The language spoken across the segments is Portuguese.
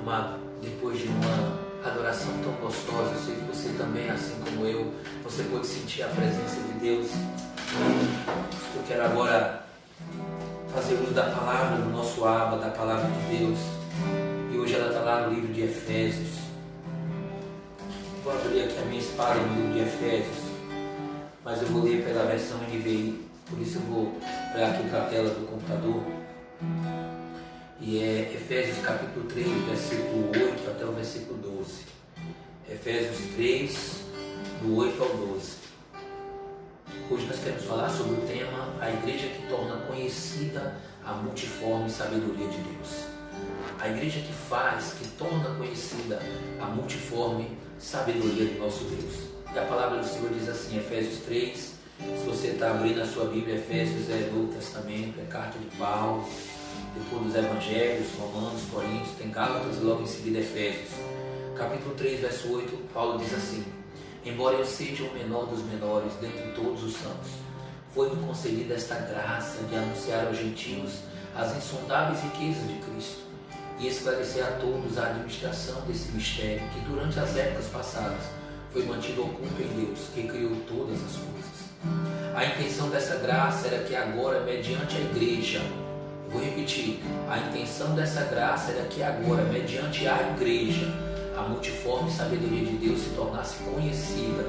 Amado, depois de uma adoração tão gostosa, eu sei que você também, assim como eu, você pode sentir a presença de Deus. Eu quero agora fazer uso da palavra do nosso Abba, da palavra de Deus. E hoje ela está lá no livro de Efésios. Vou abrir aqui a minha espada no livro de Efésios, mas eu vou ler pela versão NVI, por isso eu vou olhar aqui para a tela do computador. E é Efésios capítulo 3, versículo 8 até o versículo 12. Efésios 3, do 8 ao 12. Hoje nós queremos falar sobre o tema a igreja que torna conhecida a multiforme sabedoria de Deus. A igreja que faz, que torna conhecida a multiforme sabedoria do nosso Deus. E a palavra do Senhor diz assim, Efésios 3, se você está abrindo a sua Bíblia, Efésios é Novo Testamento, é carta de Paulo, depois dos Evangelhos, Romanos, Coríntios, tem Gálatas e logo em seguida Efésios. Capítulo 3, verso 8, Paulo diz assim: embora eu seja o menor dos menores dentre todos os santos, foi-me concedida esta graça de anunciar aos gentios as insondáveis riquezas de Cristo e esclarecer a todos a administração desse mistério que durante as épocas passadas foi mantido oculto em Deus, que criou todas as coisas. A intenção dessa graça era que agora, mediante a igreja, vou repetir, a intenção dessa graça era que agora, mediante a igreja, a multiforme sabedoria de Deus se tornasse conhecida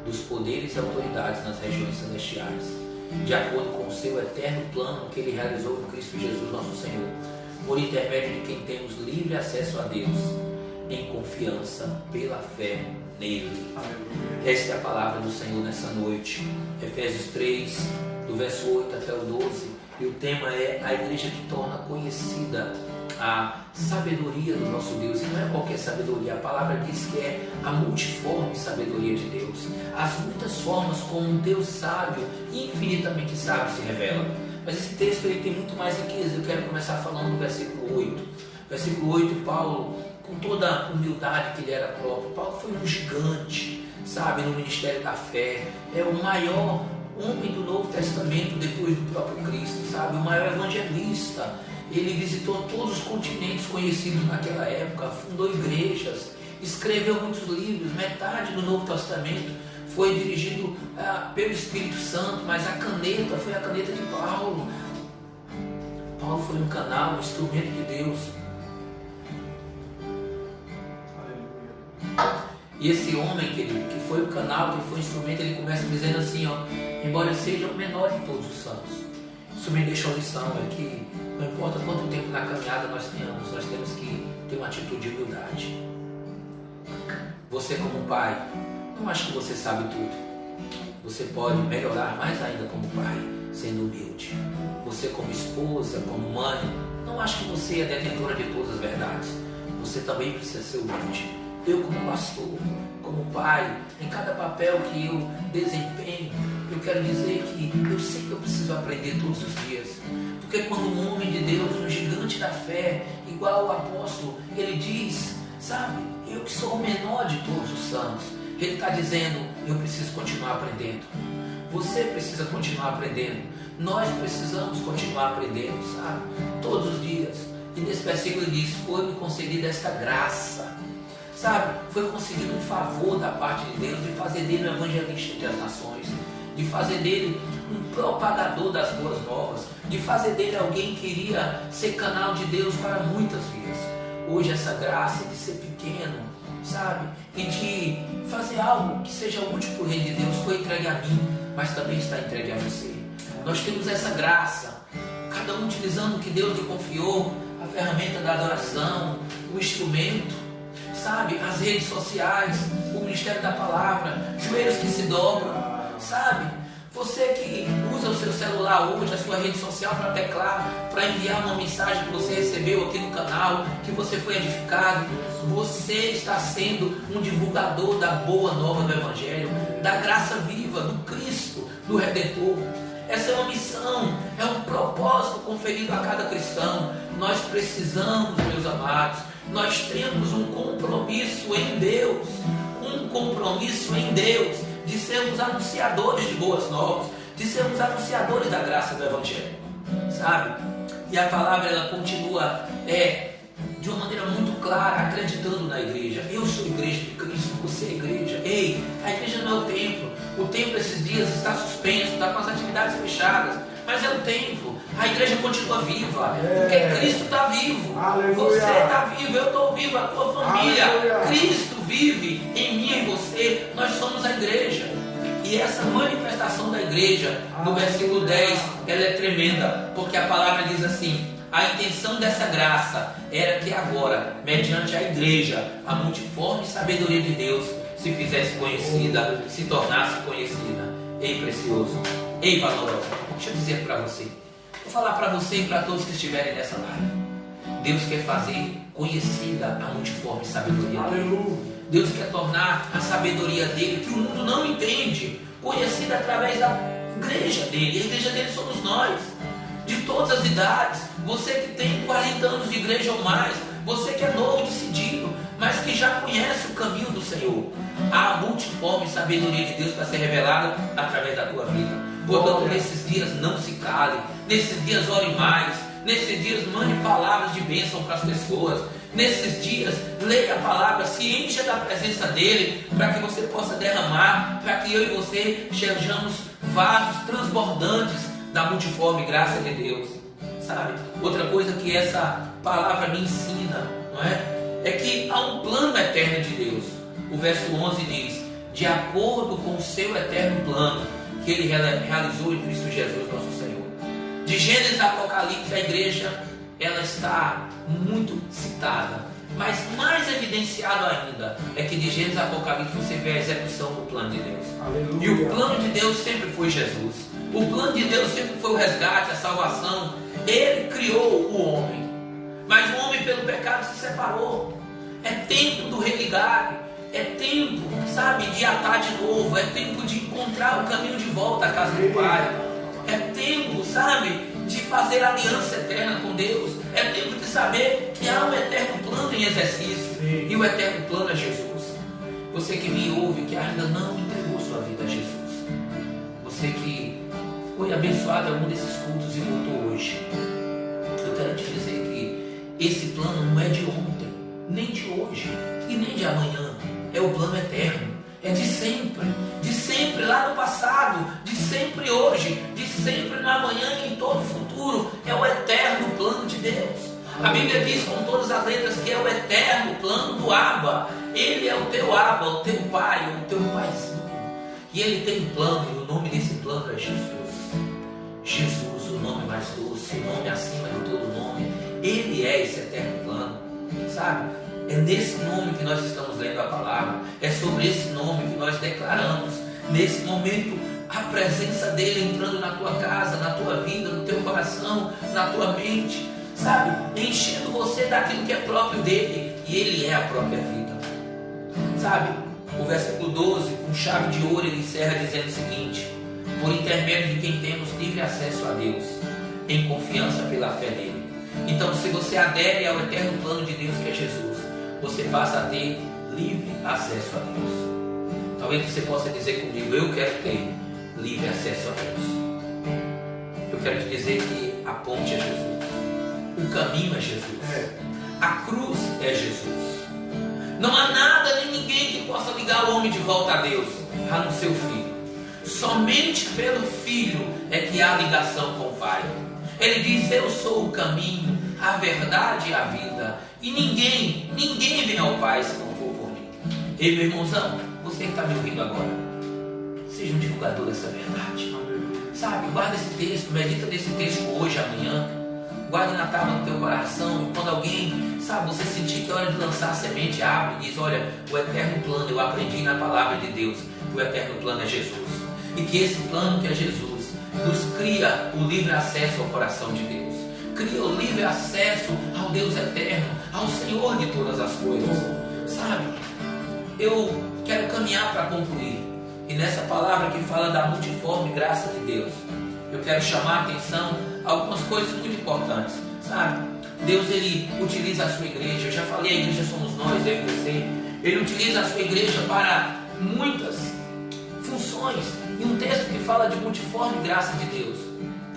dos poderes e autoridades nas regiões celestiais, de acordo com o seu eterno plano que ele realizou em Cristo Jesus nosso Senhor, por intermédio de quem temos livre acesso a Deus, em confiança pela fé nele. Esta é a palavra do Senhor nessa noite. Efésios 3, do verso 8 até o 12. E o tema é a igreja que torna conhecida a sabedoria do nosso Deus. E não é qualquer sabedoria, a palavra diz que é a multiforme sabedoria de Deus. As muitas formas como um Deus sábio, infinitamente sábio, se revela. Mas esse texto ele tem muito mais riqueza. Eu quero começar falando do versículo 8. Versículo 8, Paulo, com toda a humildade que ele era próprio, Paulo foi um gigante, sabe, no ministério da fé. É o maior homem do Novo Testamento depois do próprio Cristo, sabe? O maior evangelista. Ele visitou todos os continentes conhecidos naquela época, fundou igrejas, escreveu muitos livros. Metade do Novo Testamento foi dirigido pelo Espírito Santo, mas a caneta foi a caneta de Paulo. Paulo foi um canal, um instrumento de Deus. E esse homem que foi o canal, que foi o instrumento, ele começa dizendo assim, ó, embora eu seja o menor de todos os santos. Isso me deixa uma lição, é que não importa quanto tempo na caminhada nós tenhamos, nós temos que ter uma atitude de humildade. Você como pai, não acha que você sabe tudo. Você pode melhorar mais ainda como pai, sendo humilde. Você como esposa, como mãe, não acha que você é detentora de todas as verdades. Você também precisa ser humilde. Eu como pastor, como pai, em cada papel que eu desempenho, eu quero dizer que eu sei que eu preciso aprender todos os dias. Porque quando um homem de Deus, um gigante da fé, igual o apóstolo, ele diz, sabe, eu que sou o menor de todos os santos, ele está dizendo, eu preciso continuar aprendendo. Você precisa continuar aprendendo. Nós precisamos continuar aprendendo, sabe, todos os dias. E nesse versículo ele diz, foi-me concedida esta graça. Sabe, foi conseguido um favor da parte de Deus de fazer dele um evangelista entre as nações, de fazer dele um propagador das boas novas, de fazer dele alguém que iria ser canal de Deus para muitas vidas. Hoje essa graça de ser pequeno, sabe, e de fazer algo que seja útil para o reino de Deus foi entregue a mim, mas também está entregue a você. Nós temos essa graça, cada um utilizando o que Deus lhe confiou, a ferramenta da adoração, o instrumento, sabe, as redes sociais, o ministério da palavra, joelhos que se dobram, sabe, você que usa o seu celular hoje, a sua rede social para teclar, para enviar uma mensagem que você recebeu aqui no canal, que você foi edificado, você está sendo um divulgador da boa nova do Evangelho, da graça viva, do Cristo, do Redentor. Essa é uma missão, é um propósito conferido a cada cristão. Nós precisamos, meus amados, nós temos um compromisso em Deus, de sermos anunciadores de boas novas, de sermos anunciadores da graça do Evangelho, sabe? E a palavra ela continua de uma maneira muito clara, acreditando na igreja. Eu sou a igreja de Cristo, você é a igreja. Ei, a igreja não é o templo. O templo esses dias está suspenso, está com as atividades fechadas, mas é o templo. A igreja continua viva, porque Cristo está vivo. Aleluia. Você está vivo, eu estou vivo, a tua família. Aleluia. Cristo vive em mim e em você. Nós somos a igreja. E essa manifestação da igreja, no versículo 10, ela é tremenda, porque a palavra diz assim: a intenção dessa graça era que agora, mediante a igreja, a multiforme sabedoria de Deus se fizesse conhecida, se tornasse conhecida. Ei, precioso, ei, valorosa, deixa eu dizer para você, vou falar para você e para todos que estiverem nessa live. Deus quer fazer conhecida a multiforme sabedoria dele. Deus quer tornar a sabedoria dele, que o mundo não entende, conhecida através da igreja dele. A igreja dele somos nós, de todas as idades. Você que tem 40 anos de igreja ou mais, você que é novo, decidido, mas que já conhece o caminho do Senhor. A multiforme sabedoria de Deus para ser revelada através da tua vida. Portanto, nesses dias não se cale, nesses dias ore mais, nesses dias mande palavras de bênção para as pessoas. Nesses dias, leia a palavra, se encha da presença dele, para que você possa derramar, para que eu e você sejamos vasos transbordantes da multiforme graça de Deus. Sabe? Outra coisa que essa palavra me ensina, não é? É que há um plano eterno de Deus. O verso 11 diz: de acordo com o seu eterno plano, que ele realizou em Cristo Jesus, nosso Senhor. De Gênesis a Apocalipse, a igreja, ela está muito citada, mas mais evidenciado ainda é que de Gênesis a Apocalipse você vê a execução do plano de Deus. Aleluia. E o plano de Deus sempre foi Jesus. O plano de Deus sempre foi o resgate, a salvação. Ele criou o homem, mas o homem pelo pecado se separou. É tempo do religar, é tempo, sabe, de atar de novo, é tempo de encontrar o caminho de volta à casa do Pai. É tempo, sabe, de fazer aliança eterna com Deus. É tempo de saber que há um eterno plano em exercício. Sim. E o eterno plano é Jesus. Você que me ouve, que ainda não entregou sua vida a Jesus. Você que foi abençoado em algum desses cultos e voltou hoje. Eu quero te dizer que esse plano não é de ontem, nem de hoje e nem de amanhã. É o plano eterno. É de sempre lá no passado, de sempre hoje, de sempre no amanhã e em todo o futuro. É o eterno plano de Deus. A Bíblia diz com todas as letras que é o eterno plano do Abba. Ele é o teu Abba, o teu Pai, o teu Paizinho. E ele tem um plano, e o nome desse plano é Jesus. Jesus, o nome mais doce, o nome acima de todo nome. Ele é esse eterno plano, sabe? É nesse nome que nós estamos lendo a palavra. É sobre esse nome que nós declaramos, nesse momento, a presença dele entrando na tua casa, na tua vida, no teu coração, na tua mente, sabe? Enchendo você daquilo que é próprio dele. E ele é a própria vida, sabe? O versículo 12, com chave de ouro, ele encerra dizendo o seguinte: por intermédio de quem temos livre acesso a Deus, em confiança pela fé nele. Então, se você adere ao eterno plano de Deus, que é Jesus, você passa a ter livre acesso a Deus. Talvez você possa dizer comigo: eu quero ter livre acesso a Deus. Eu quero te dizer que a ponte é Jesus, o caminho é Jesus, a cruz é Jesus. Não há nada nem ninguém que possa ligar o homem de volta a Deus, a não ser o Filho. Somente pelo Filho é que há ligação com o Pai. Ele diz: eu sou o caminho, a verdade e a vida. E ninguém vem ao Pai se não for por mim. Ei, meu irmãozão, você que está me ouvindo agora, seja um divulgador dessa verdade. Sabe, guarda esse texto, medita nesse texto hoje, amanhã. Guarde na tábua do teu coração. E quando alguém, sabe, você sentir que é hora de lançar a semente, abre e diz: olha, o eterno plano, eu aprendi na palavra de Deus que o eterno plano é Jesus. E que esse plano que é Jesus nos cria o livre acesso ao coração de Deus. Cria o livre acesso ao Deus eterno, ao Senhor de todas as coisas. Sabe, eu quero caminhar para concluir. E nessa palavra que fala da multiforme graça de Deus, eu quero chamar a atenção a algumas coisas muito importantes. Sabe, Deus, ele utiliza a sua igreja. Eu já falei, a igreja somos nós, eu e você. Ele utiliza a sua igreja para muitas funções. E um texto que fala de multiforme graça de Deus,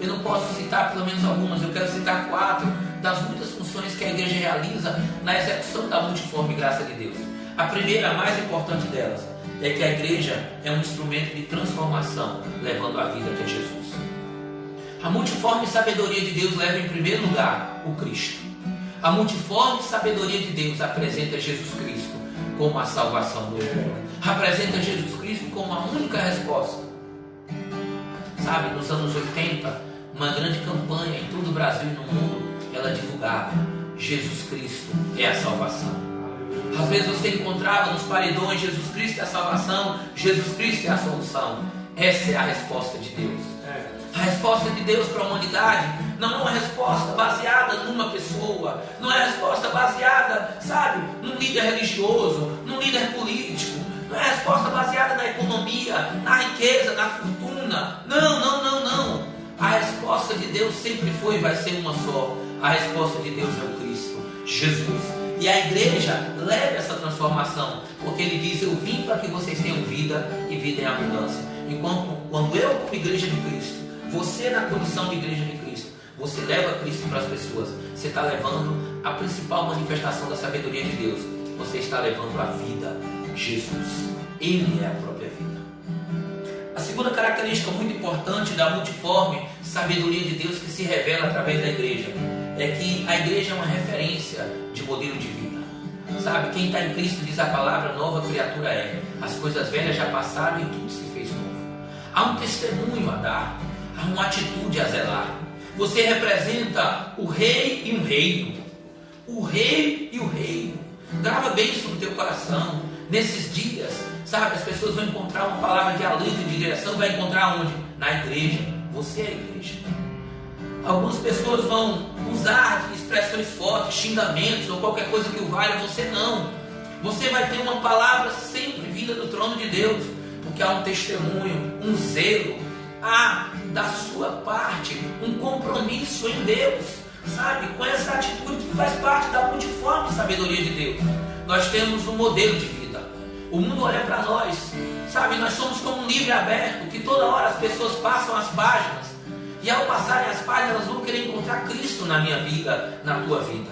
eu não posso citar pelo menos algumas, eu quero citar 4 das muitas funções que a igreja realiza na execução da multiforme graça de Deus. A primeira, a mais importante delas, é que a igreja é um instrumento de transformação, levando a vida até Jesus. A multiforme sabedoria de Deus leva em primeiro lugar o Cristo. A multiforme sabedoria de Deus apresenta Jesus Cristo como a salvação do mundo. Apresenta Jesus Cristo como a única resposta. Sabe, nos anos 80, uma grande campanha em todo o Brasil e no mundo, ela divulgava: Jesus Cristo é a salvação. Às vezes você encontrava nos paredões: Jesus Cristo é a salvação, Jesus Cristo é a solução. Essa é a resposta de Deus. A resposta de Deus para a humanidade não é uma resposta baseada numa pessoa, não é uma resposta baseada, sabe, num líder religioso, num líder político, não é uma resposta baseada na economia, na riqueza, na fortuna. Não. A resposta de Deus sempre foi e vai ser uma só. A resposta de Deus é o Cristo, Jesus. E a igreja leva essa transformação, porque ele diz: eu vim para que vocês tenham vida e vida em abundância. Enquanto quando eu, como igreja de Cristo, você na condição de igreja de Cristo, você leva Cristo para as pessoas, você está levando a principal manifestação da sabedoria de Deus. Você está levando a vida, Jesus. Ele é a própria vida. A segunda característica muito importante da multiforme sabedoria de Deus que se revela através da igreja é que a igreja é uma referência de modelo de vida. Sabe, quem está em Cristo, diz a palavra, nova criatura é. As coisas velhas já passaram e tudo se fez novo. Há um testemunho a dar, há uma atitude a zelar. Você representa o rei e um reino. O rei e o reino. Grava bem isso no teu coração. Nesses dias, sabe, as pessoas vão encontrar uma palavra de alento e de direção. Vai encontrar onde? Na igreja. Você é a igreja. Algumas pessoas vão usar expressões fortes, xingamentos ou qualquer coisa que o valha. Você não. Você vai ter uma palavra sempre vinda do trono de Deus, porque há um testemunho, um zelo, há da sua parte um compromisso em Deus, sabe, com essa atitude que faz parte da multiforme sabedoria de Deus. Nós temos um modelo de vida. O mundo olha para nós, sabe, nós somos como um livro aberto, que toda hora as pessoas passam as páginas, e ao passarem as páginas elas vão querer encontrar Cristo na minha vida, na tua vida.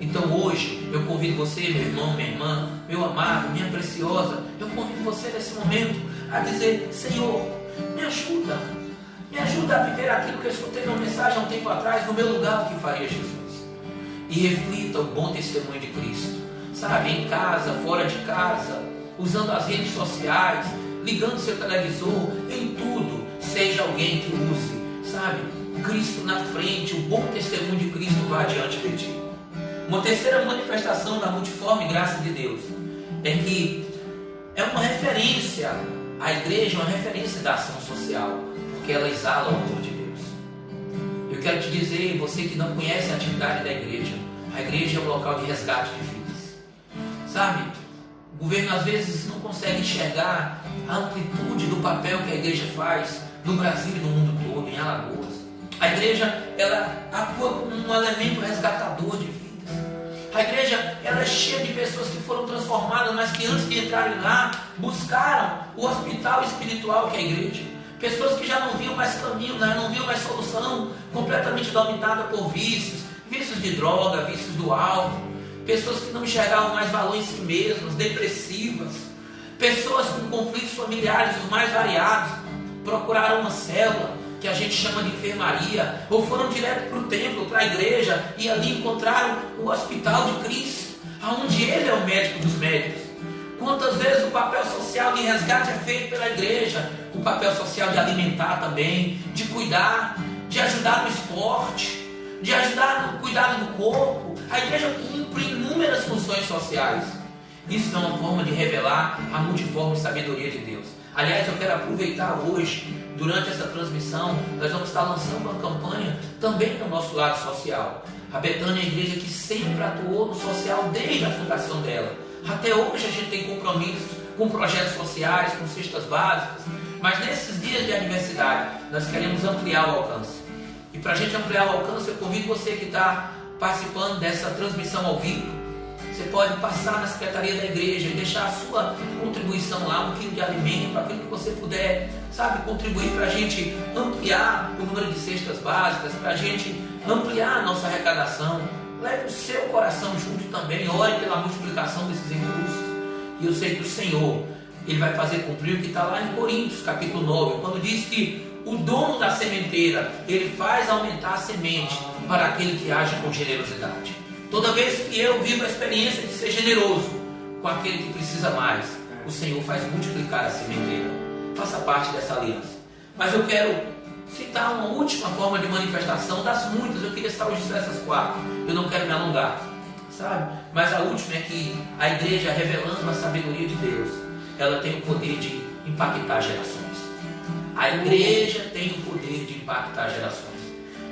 Então hoje eu convido você, meu irmão, minha irmã, meu amado, minha preciosa, eu convido você nesse momento a dizer: Senhor, me ajuda a viver aquilo que eu escutei numa mensagem há um tempo atrás, no meu lugar, o que faria Jesus. E reflita o bom testemunho de Cristo, sabe, em casa, fora de casa, usando as redes sociais, ligando seu televisor, em tudo, seja alguém que use, sabe, Cristo na frente, o bom testemunho de Cristo vá diante de ti. Uma terceira manifestação da multiforme graça de Deus é que é uma referência, a igreja é uma referência da ação social, porque ela exala o amor de Deus. Eu quero te dizer, você que não conhece a atividade da igreja, a igreja é um local de resgate de vidas. Sabe, o governo às vezes não consegue enxergar a amplitude do papel que a igreja faz no Brasil e no mundo todo, em Alagoas. A igreja, ela atua como um elemento resgatador de vidas. A igreja, ela é cheia de pessoas que foram transformadas, mas que antes de entrarem lá, buscaram o hospital espiritual que é a igreja. Pessoas que já não viam mais caminho, não viam mais solução, completamente dominada por vícios de droga, vícios do álcool. Pessoas que não enxergavam mais valor em si mesmas, depressivas. Pessoas com conflitos familiares os mais variados, procuraram uma célula, que a gente chama de enfermaria, ou foram direto para o templo, para a igreja, e ali encontraram o hospital de Cristo, onde Ele é o médico dos médicos. Quantas vezes o papel social de resgate é feito pela igreja, o papel social de alimentar também, de cuidar, de ajudar no esporte, de ajudar no cuidado do corpo. A igreja cumpre inúmeras funções sociais. Isso é uma forma de revelar a multiforme sabedoria de Deus. Aliás, eu quero aproveitar hoje, durante essa transmissão, nós vamos estar lançando uma campanha também no nosso lado social. A Betânia é a igreja que sempre atuou no social desde a fundação dela. Até hoje a gente tem compromissos com projetos sociais, com cestas básicas, mas nesses dias de adversidade nós queremos ampliar o alcance. E para a gente ampliar o alcance, eu convido você que está participando dessa transmissão ao vivo Você pode passar na secretaria da igreja e deixar a sua contribuição lá, 1 quilo de alimento, aquilo que você puder, sabe, contribuir para a gente ampliar o número de cestas básicas, para a gente ampliar a nossa arrecadação. Leve o seu coração junto também, ore pela multiplicação desses recursos. E eu sei que o Senhor, Ele vai fazer cumprir o que está lá em Coríntios, capítulo 9, quando diz que o dono da sementeira, ele faz aumentar a semente para aquele que age com generosidade. Toda vez que eu vivo a experiência de ser generoso com aquele que precisa mais, o Senhor faz multiplicar a sementeira. Faça parte dessa aliança. Mas eu quero citar uma última forma de manifestação das muitas. Eu queria citar hoje essas 4. Eu não quero me alongar, sabe? Mas a última é que a igreja, revelando a sabedoria de Deus, ela tem o poder de impactar gerações. A igreja tem o poder de impactar gerações.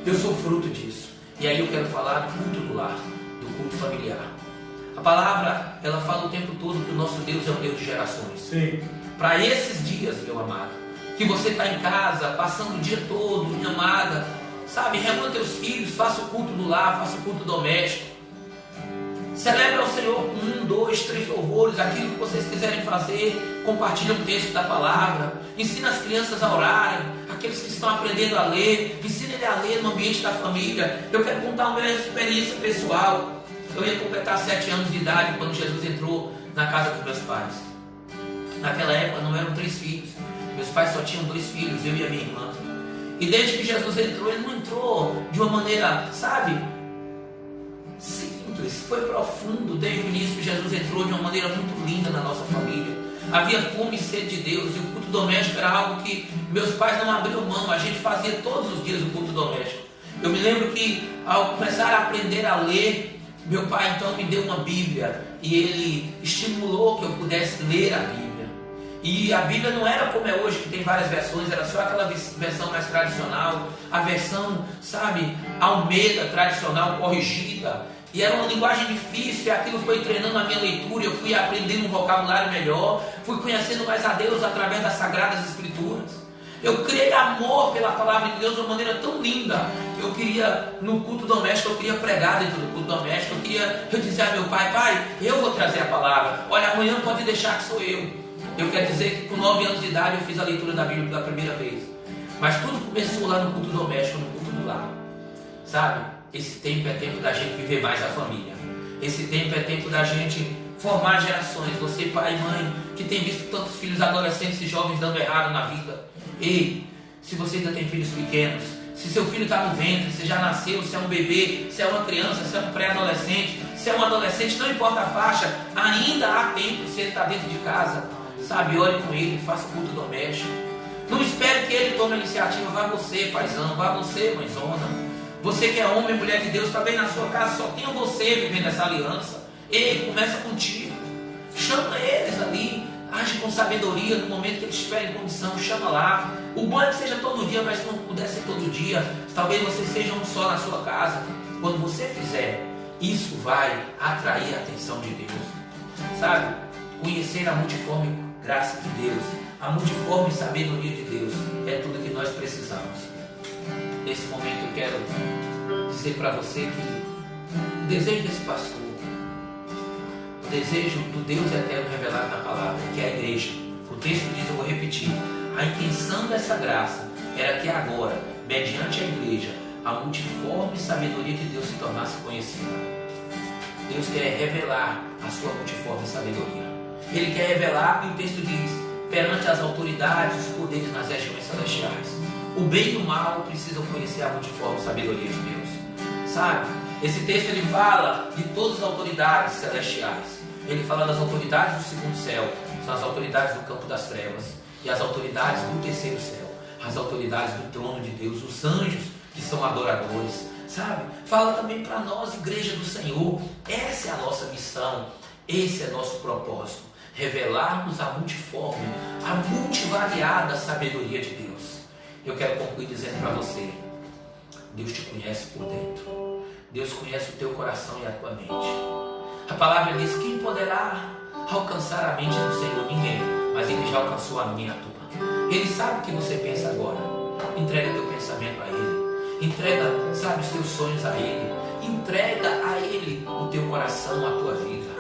Eu sou fruto disso. E aí eu quero falar do culto do lar, do culto familiar. A palavra, ela fala o tempo todo que o nosso Deus é um Deus de gerações. Sim. Para esses dias, meu amado, que você está em casa, passando o dia todo, minha amada, sabe, reúna teus filhos, faça o culto do lar, faça o culto doméstico. Celebra ao Senhor com 1, 2, 3 louvores, aquilo que vocês quiserem fazer. Compartilha o texto da palavra. Ensina as crianças a orarem. Aqueles que estão aprendendo a ler, ensina ele a ler no ambiente da família. Eu quero contar uma experiência pessoal. Eu ia completar 7 anos de idade quando Jesus entrou na casa dos meus pais. Naquela época não eram 3 filhos. Meus pais só tinham 2 filhos, eu e a minha irmã. E desde que Jesus entrou, ele não entrou de uma maneira, sabe, simples, foi profundo. Desde o início, Jesus entrou de uma maneira muito linda na nossa família. Havia fome e sede de Deus, e o culto doméstico era algo que meus pais não abriam mão. A gente fazia todos os dias o culto doméstico. Eu me lembro que ao começar a aprender a ler, meu pai então me deu uma Bíblia e ele estimulou que eu pudesse ler a Bíblia. E a Bíblia não era como é hoje, que tem várias versões, era só aquela versão mais tradicional, a versão, sabe, Almeida tradicional, corrigida. E era uma linguagem difícil, e aquilo foi treinando a minha leitura, eu fui aprendendo um vocabulário melhor, fui conhecendo mais a Deus através das Sagradas Escrituras. Eu criei amor pela palavra de Deus de uma maneira tão linda, que eu queria, no culto doméstico, eu queria pregar dentro do culto doméstico, eu dizia a meu pai, pai, eu vou trazer a palavra, olha, amanhã pode deixar que sou eu. Eu quero dizer que com 9 anos de idade eu fiz a leitura da Bíblia pela primeira vez. Mas tudo começou lá no culto doméstico, no culto do lar. Sabe? Esse tempo é tempo da gente viver mais a família. Esse tempo é tempo da gente formar gerações. Você, pai e mãe, que tem visto tantos filhos adolescentes e jovens dando errado na vida. Ei, se você ainda tem filhos pequenos, se seu filho está no ventre, se já nasceu, se é um bebê, se é uma criança, se é um pré-adolescente, se é um adolescente, não importa a faixa, ainda há tempo se ele está dentro de casa. Sabe, ore com ele, faça o culto doméstico. Não espere que ele tome a iniciativa. Vá você, paizão, vá você, mãezona. Você que é homem e mulher de Deus, está bem na sua casa, só tenha você vivendo essa aliança. Ele começa contigo. Chama eles ali, age com sabedoria no momento que eles estiverem em condição, chama lá. O bom é que seja todo dia, mas se não puder ser todo dia, talvez você seja um só na sua casa. Quando você fizer, isso vai atrair a atenção de Deus. Sabe, conhecer a multiforme graça de Deus, a multiforme sabedoria de Deus, é tudo que nós precisamos. Nesse momento eu quero dizer para você que o desejo desse pastor, o desejo do Deus eterno revelado na palavra, que é a igreja, o texto diz, eu vou repetir, a intenção dessa graça era que agora, mediante a igreja, a multiforme sabedoria de Deus se tornasse conhecida. Deus quer revelar a sua multiforme sabedoria. Ele quer revelar, e o texto diz, perante as autoridades, os poderes nas regiões celestiais. O bem e o mal precisam conhecer a multiforme sabedoria de Deus. Sabe? Esse texto ele fala de todas as autoridades celestiais. Ele fala das autoridades do segundo céu, são as autoridades do campo das trevas, e as autoridades do terceiro céu, as autoridades do trono de Deus, os anjos que são adoradores. Sabe? Fala também para nós, igreja do Senhor. Essa é a nossa missão, esse é nosso propósito. Revelarmos a multiforme, a multivariada sabedoria de Deus. Eu quero concluir dizendo para você, Deus te conhece por dentro. Deus conhece o teu coração e a tua mente. A palavra diz, quem poderá alcançar a mente do Senhor? Ninguém, mas Ele já alcançou a minha e a tua. Ele sabe o que você pensa agora. Entrega teu pensamento a Ele. Entrega, sabe, os teus sonhos a Ele. Entrega a Ele o teu coração, a tua vida.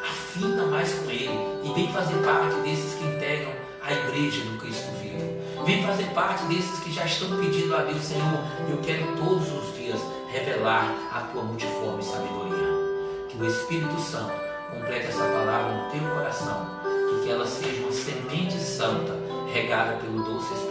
Afina mais com Ele e vem fazer parte desses que integram a igreja do Cristo vivo. Vem fazer parte desses que já estão pedindo a Deus: Senhor, eu quero todos os dias revelar a tua multiforme sabedoria. Que o Espírito Santo complete essa palavra no teu coração e que ela seja uma semente santa regada pelo doce Espírito